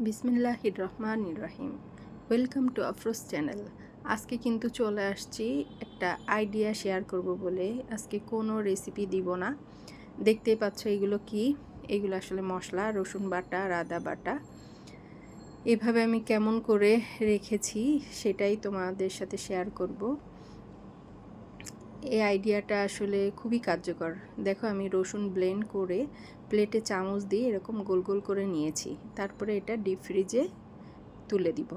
বিসমিল্লাহির রহমানির রহিম। Welcome to Afroz channel. আজকে কিন্তু চলে আসছি একটা আইডিয়া শেয়ার করব বলে। আজকে কোনো রেসিপি দিব না। দেখতেই পাচ্ছ এগুলো কি, এগুলো আসলে মশলা, রসুন বাটা আর আদা বাটা। এভাবে আমি কেমন করে রেখেছি সেটাই তোমাদের সাথে শেয়ার করব। এই আইডিয়াটা আসলে খুবই কার্যকর। দেখো, আমি রসুন ব্লেন্ড করে প্লেটে চামচ দিয়ে এরকম গোল গোল করে নিয়েছি। তারপরে এটা ডিপ ফ্রিজে তুলে দিব,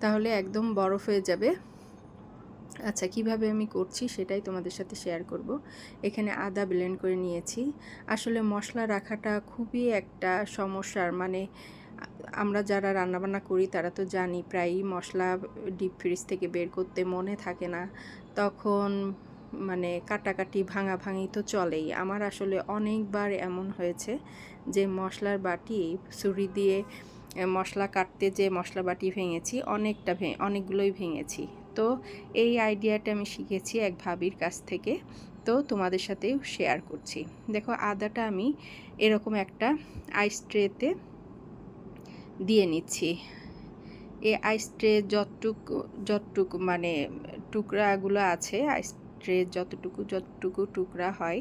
তাহলে একদম বরফ হয়ে যাবে। আচ্ছা, কিভাবে আমি করছি সেটাই তোমাদের সাথে শেয়ার করব। এখানে আদা ব্লেন্ড করে নিয়েছি। আসলে মশলা রাখাটা খুবই একটা সমস্যার, মানে আমরা যারা রান্নাবান্না করি তারা তো জানি প্রায়ই মশলা ডিপ ফ্রিজ থেকে বের করতে মনে থাকে না, তখন মানে কাটাকাটি ভাঙাভাঙি তো চলেই। আমার আসলে অনেকবার এমন হয়েছে যে মশলার বাটি ছুরি দিয়ে মশলা কাটতে যে মশলা বাটি ভেঙেছি, অনেকগুলোই ভেঙেছি। তো এই আইডিয়াটা আমি শিখেছি এক ভাবির কাছ থেকে, তো তোমাদের সাথেও শেয়ার করছি। দেখো, আদাটা আমি এরকম একটা আইস ট্রেতে দিয়ে নিচ্ছি। এই আইস ট্রে যতটুকু মানে টুকরাগুলো আছে, আইস ট্রে যতটুকু টুকরা হয়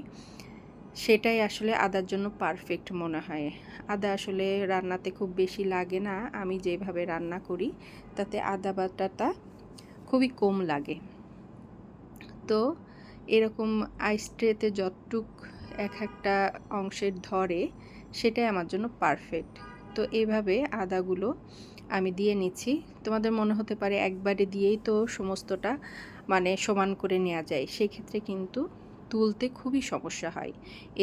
সেটাই আসলে আদার জন্য পারফেক্ট মনে হয়। আদা আসলে রান্নাতে খুব বেশি লাগে না, আমি যেভাবে রান্না করি তাতে আদা বাটাটা খুবই কম লাগে। তো এরকম আইস ট্রেতে যতটুক এক একটা অংশের ধরে সেটাই আমার জন্য পারফেক্ট। তো এইভাবে আদাগুলো আমি দিয়ে নিচ্ছি। তোমাদের মনে হতে পারে একবারে দিয়েই তো সমস্তটা মানে সমান করে নেওয়া যায়, সেক্ষেত্রে কিন্তু তুলতে খুবই সমস্যা হয়।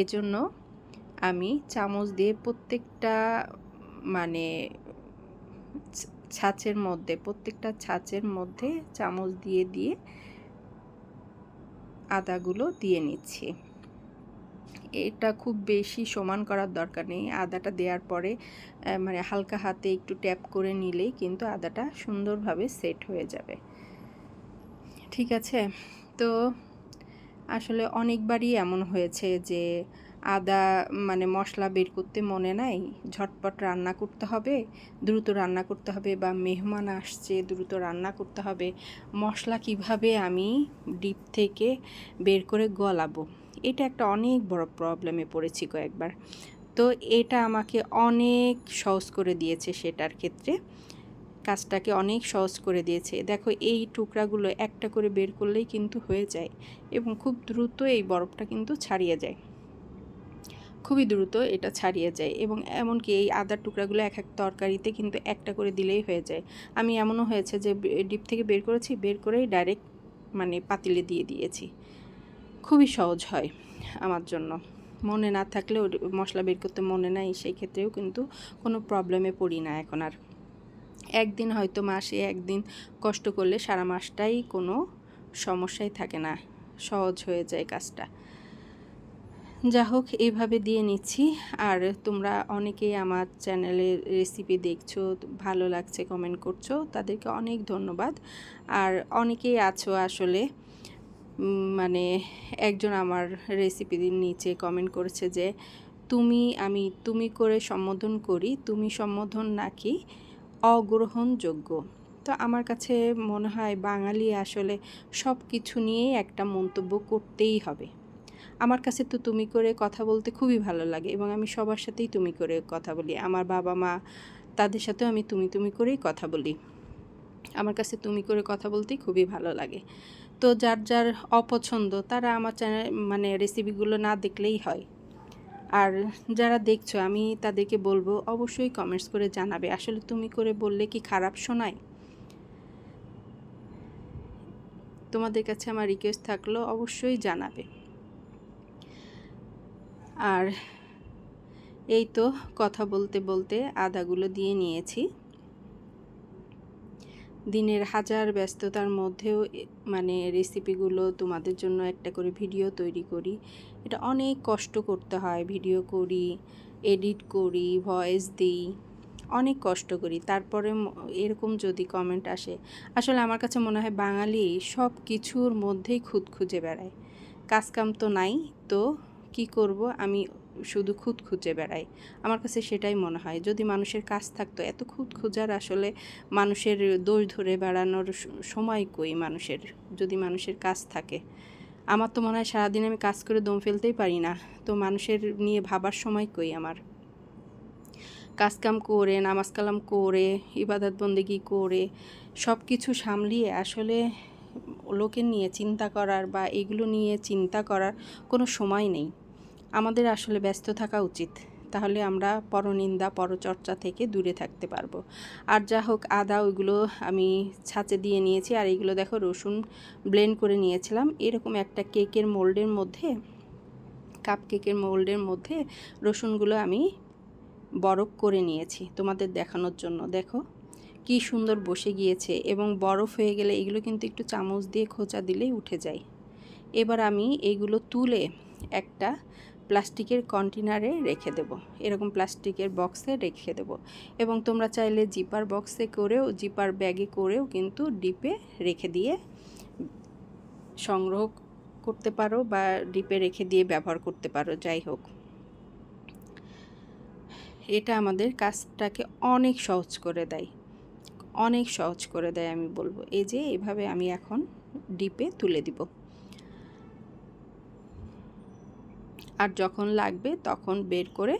এজন্য আমি চামচ দিয়ে প্রত্যেকটা মানে প্রত্যেকটা ছাঁচের মধ্যে চামচ দিয়ে দিয়ে আদাগুলো দিয়ে নিচ্ছি। এটা খুব বেশি সমান করার দরকার নেই। আদাটা দেওয়ার পরে মানে হালকা হাতে একটু ট্যাপ করে নিলেই কিন্তু আদাটা সুন্দরভাবে সেট হয়ে যাবে। ঠিক আছে? তো আসলে অনেকবারই এমন হয়েছে যে আদা মানে মশলা বের করতে মনে নাই, ঝটপট রান্না করতে হবে, দ্রুত রান্না করতে হবে, বা মেহমান আসছে দ্রুত রান্না করতে হবে, মশলা কিভাবে আমি ডিপ থেকে বের করে গলাবো, এটা একটা অনেক বড় প্রবলেমে পড়েছি কয়েকবার। তো এটা আমাকে অনেক সহজ করে দিয়েছে, সেটার ক্ষেত্রে কাজটাকে অনেক সহজ করে দিয়েছে। দেখো, এই টুকরাগুলো একটা করে বের করলেই কিন্তু হয়ে যায় এবং খুব দ্রুত এই বরফটা কিন্তু ছাড়িয়ে যায়, খুবই দ্রুত এটা ছাড়িয়ে যায়। এবং এমনকি এই আদার টুকরাগুলো এক এক তরকারিতে কিন্তু একটা করে দিলেই হয়ে যায়। আমি এমনও হয়েছে যে ডিপ থেকে বের করেছি, বের করেই ডাইরেক্ট মানে পাতিলে দিয়ে দিয়েছি। খুবই সহজ হয় আমার জন্য। মনে না থাকলেও মশলা বের করতে মনে নাই, সেই ক্ষেত্রেও কিন্তু কোনো প্রবলেমে পড়ি না এখন আর। একদিন হয়তো মাসে একদিন কষ্ট করলে সারা মাসটাই কোনো সমস্যাই থাকে না, সহজ হয়ে যায় কাজটা। যা হোক, এইভাবে দিয়ে নিচ্ছি। আর তোমরা অনেকেই আমার চ্যানেলের রেসিপি দেখছো, ভালো লাগছে কমেন্ট করছো, তাদেরকে অনেক ধন্যবাদ। আর অনেকেই আছো আসলে মানে একজন আমার রেসিপির নিচে কমেন্ট করেছে যে আমি তুমি করে সম্বোধন করি, তুমি সম্বোধন নাকি অগ্রহণযোগ্য। তো আমার কাছে মনে হয় বাঙালি আসলে সব কিছু নিয়েই একটা মন্তব্য করতেই হবে। আমার কাছে তো তুমি করে কথা বলতে খুবই ভালো লাগে এবং আমি সবার সাথেই তুমি করে কথা বলি। আমার বাবা মা, তাদের সাথেও আমি তুমি করেই কথা বলি। আমার কাছে তুমি করে কথা বলতেই খুবই ভালো লাগে। তো যার যার অপছন্দ তারা আমার চ্যানেল মানে রেসিপিগুলো না দেখলেই হয়। আর যারা দেখছো, আমি তাদেরকে বলবো অবশ্যই কমেন্টস করে জানাবে আসলে তুমি করে বললে কি খারাপ শোনায়। তোমাদের কাছে আমার রিকোয়েস্ট থাকলো অবশ্যই জানাবে। আর এই তো কথা বলতে বলতে আদাগুলো দিয়ে নিয়েছি। দিনের হাজার ব্যস্ততার মধ্যেও মানে রেসিপিগুলো তোমাদের জন্য একটা করে ভিডিও তৈরি করি। এটা অনেক কষ্ট করতে হয়, ভিডিও করি, এডিট করি, ভয়েস দিই, অনেক কষ্ট করি। তারপরে এরকম যদি কমেন্ট আসে, আসলে আমার কাছে মনে হয় বাঙালি সব কিছুর মধ্যেই খুঁত খুঁজে বেড়ায়। কাজকাম তো নাই, তো কি করব, আমি শুধু খুঁত খুঁজে বেড়ায়। আমার কাছে সেটাই মনে হয়, যদি মানুষের কাজ থাকতো, এত খুঁত খুঁজার আসলে মানুষের দোষ ধরে বেড়ানোর সময় কই মানুষের, যদি মানুষের কাজ থাকে। আমার তো মনে হয় সারাদিন আমি কাজ করে দম ফেলতেই পারি না, তো মানুষের নিয়ে ভাবার সময় কই আমার। কাজকাম করে, নামাজ কালাম করে, ইবাদত বন্দেগি করে, সব কিছু সামলিয়ে আসলে লোকের নিয়ে চিন্তা করার বা এগুলো নিয়ে চিন্তা করার কোনো সময় নেই। আমাদের আসলে ব্যস্ত থাকা উচিত, তাহলে আমরা পরনিন্দা পরচর্চা থেকে দূরে থাকতে পারবো। আর যা হোক, আদা ওইগুলো আমি ছাঁচে দিয়ে নিয়েছি। আর এইগুলো দেখো রসুন ব্লেন্ড করে নিয়েছিলাম। এরকম একটা কেকের মোল্ডের মধ্যে, কাপ কেকের মোল্ডের মধ্যে রসুনগুলো আমি বরফ করে নিয়েছি তোমাদের দেখানোর জন্য। দেখো কি সুন্দর বসে গিয়েছে, এবং বরফ হয়ে গেলে এগুলো কিন্তু একটু চামচ দিয়ে খোঁচা দিলেই উঠে যায়। এবার আমি এগুলো তুলে একটা প্লাস্টিকের কন্টেনারে রেখে দেব, এরকম প্লাস্টিকের বক্সে রেখে দেব। এবং তোমরা চাইলে জিপার বক্সে করেও, জিপার ব্যাগে করেও কিন্তু ডিপে রেখে দিয়ে সংগ্রহ করতে পারো, বা ডিপে রেখে দিয়ে ব্যবহার করতে পারো। যাই হোক, এটা আমাদের কাজটাকে অনেক সহজ করে দেয়, অনেক সহজ করে দেয় আমি বলবো। এই যে এভাবে আমি এখন ডিপে তুলে দিব, আর যখন লাগবে তখন বের করে,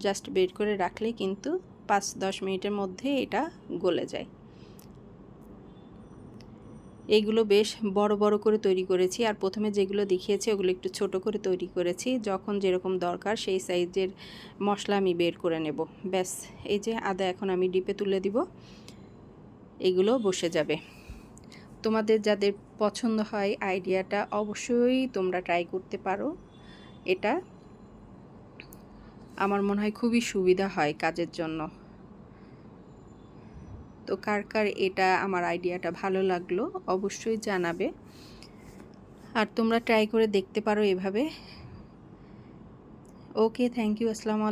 জাস্ট বের করে রাখলে কিন্তু 5-10 মিনিটের মধ্যে এটা গলে যায়। এইগুলো বেশ বড় বড় করে তৈরি করেছি, আর প্রথমে যেগুলো দেখিয়েছি ওগুলো একটু ছোট করে তৈরি করেছি। যখন যেরকম দরকার সেই সাইজের মশলা আমি বের করে নেব। ব্যাস, এই যে আদা এখন আমি ডিপে তুলে দিব, এগুলো বসে যাবে। তোমাদের যাদের পছন্দ হয় আইডিয়াটা, অবশ্যই তোমরা ট্রাই করতে পারো। এটা আমার মনে হয় খুবই সুবিধা হয় কাজের জন্য। তো কার কার এটা আমার আইডিয়াটা ভালো লাগলো অবশ্যই জানাবে, আর তোমরা ট্রাই করে দেখতে পারো এভাবে। ওকে, থ্যাংক ইউ, আসসালামু আলাইকুম।